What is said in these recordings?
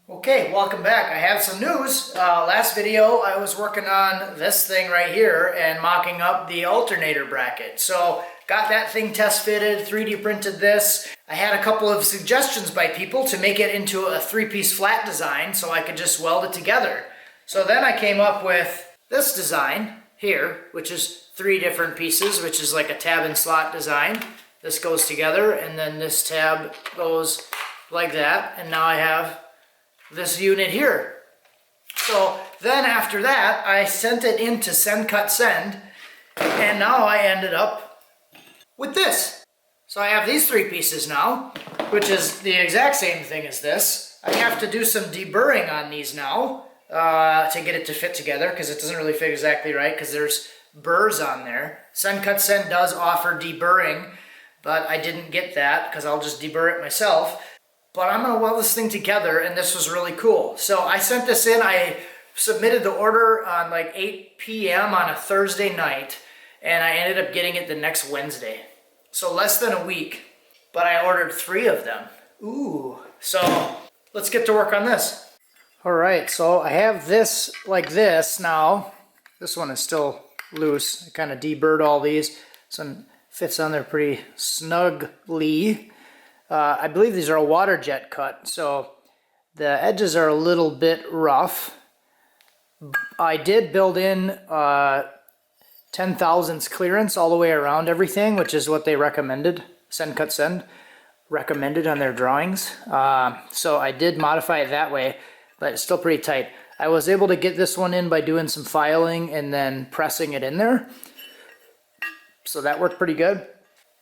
Okay, welcome back. I have some news. Last video I was working on this thing right here and mocking up the alternator bracket. So got that thing test fitted, 3D printed this. I had a couple of suggestions by people to make it into a 3-piece flat design so I could just weld it together. So then I came up with this design here, which is 3 different pieces, which is like a tab and slot design. This goes together and then this tab goes like that, and now I have this unit here. So then after that, I sent it into SendCutSend, and now I ended up with this. So I have these 3 pieces now, which is the exact same thing as this. I have to do some deburring on these now to get it to fit together, because it doesn't really fit exactly right, because there's burrs on there. SendCutSend does offer deburring, but I didn't get that because I'll just deburr it myself. But I'm gonna weld this thing together, and this was really cool. So I sent this in, I submitted the order on like 8 p.m. on a Thursday night, and I ended up getting it the next Wednesday. So less than a week, but I ordered 3 of them. Ooh, so let's get to work on this. All right, so I have this like this now. This one is still loose. I kind of deburred all these. This one fits on there pretty snugly. I believe these are a water jet cut, so the edges are a little bit rough. I did build in 10 thousandths clearance all the way around everything, which is what they recommended. SendCutSend recommended on their drawings. So I did modify it that way, but it's still pretty tight. I was able to get this one in by doing some filing and then pressing it in there. So that worked pretty good.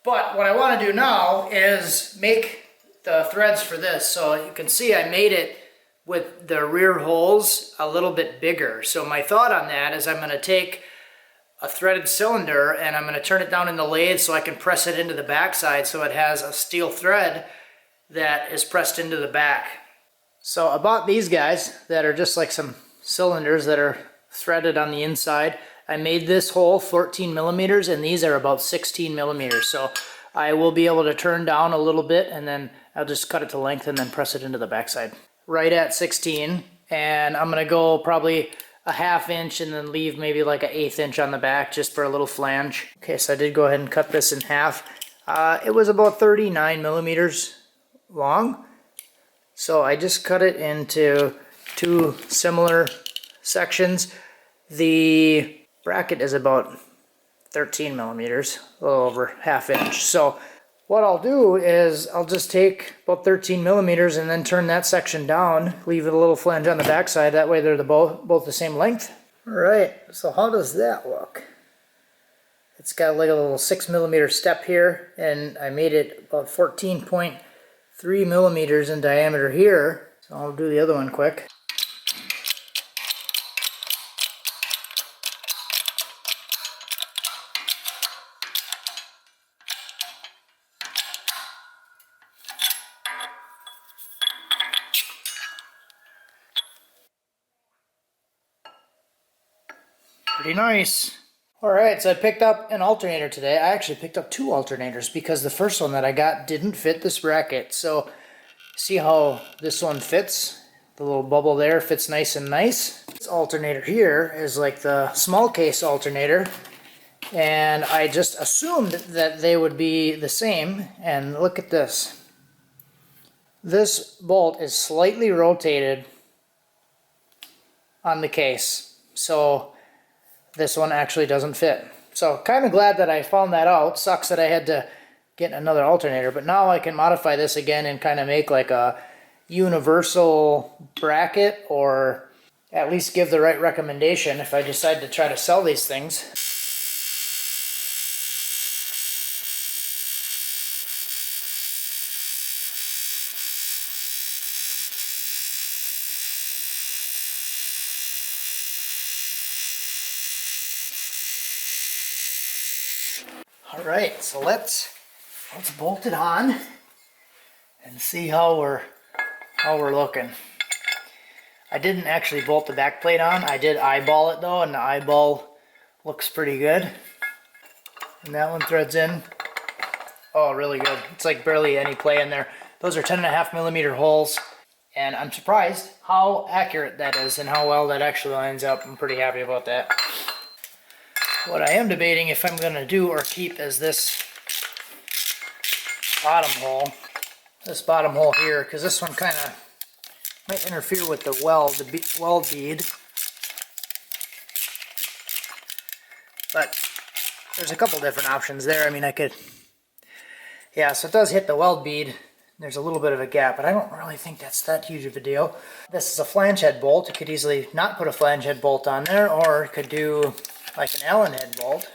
But what I want to do now is make the threads for this. So you can see I made it with the rear holes a little bit bigger. So my thought on that is I'm going to take a threaded cylinder and I'm going to turn it down in the lathe so I can press it into the backside so it has a steel thread that is pressed into the back. So I bought these guys that are just like some cylinders that are threaded on the inside. I made this hole 14 millimeters and these are about 16 millimeters. So I will be able to turn down a little bit and then I'll just cut it to length and then press it into the backside. Right at 16, and I'm gonna go probably a 1/2 inch and then leave maybe like an 1/8 inch on the back just for a little flange. Okay, so I did go ahead and cut this in half. It was about 39 millimeters long. So I just cut it into 2 similar sections. The bracket is about 13 millimeters, a little over 1/2 inch. So what I'll do is I'll just take about 13 millimeters and then turn that section down, leave it a little flange on the backside. That way they're both the same length. All right, so how does that look? It's got like a little 6 millimeter step here, and I made it about 14.3 millimeters in diameter here. So I'll do the other one quick. Pretty nice. Alright, so I picked up an alternator today. I actually picked up 2 alternators because the first one that I got didn't fit this bracket. So see how this one fits? The little bubble there fits nice and nice. This alternator here is like the small case alternator, and I just assumed that they would be the same, and look at this. This bolt is slightly rotated on the case, so this one actually doesn't fit. So kind of glad that I found that out. Sucks that I had to get another alternator, but now I can modify this again and kind of make like a universal bracket, or at least give the right recommendation if I decide to try to sell these things. All right, so let's bolt it on and see how we're looking. I didn't actually bolt the back plate on. I did eyeball it though, and the eyeball looks pretty good. And that one threads in. Oh, really good. It's like barely any play in there. Those are 10.5 millimeter holes. And I'm surprised how accurate that is and how well that actually lines up. I'm pretty happy about that. What I am debating if I'm going to do or keep is this bottom hole. This bottom hole here, because this one kind of might interfere with the weld bead. But there's a couple different options there. I mean, I could, yeah, so it does hit the weld bead. There's a little bit of a gap, but I don't really think that's that huge of a deal. This is a flange head bolt. You could easily not put a flange head bolt on there, or you could do like an Allen head bolt.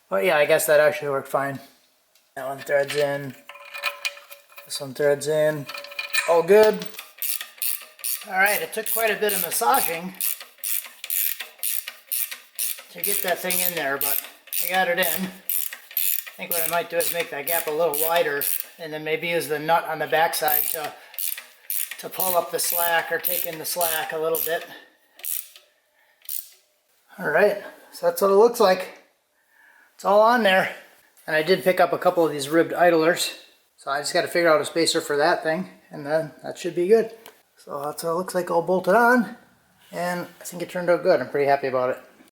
But yeah, I guess that actually worked fine. That one threads in. This one threads in. All good. Alright, it took quite a bit of massaging to get that thing in there, but I got it in. I think what I might do is make that gap a little wider and then maybe use the nut on the backside to pull up the slack or take in the slack a little bit. Alright, so that's what it looks like. It's all on there. And I did pick up a couple of these ribbed idlers. So I just got to figure out a spacer for that thing, and then that should be good. So that's what it looks like all bolted on. And I think it turned out good. I'm pretty happy about it.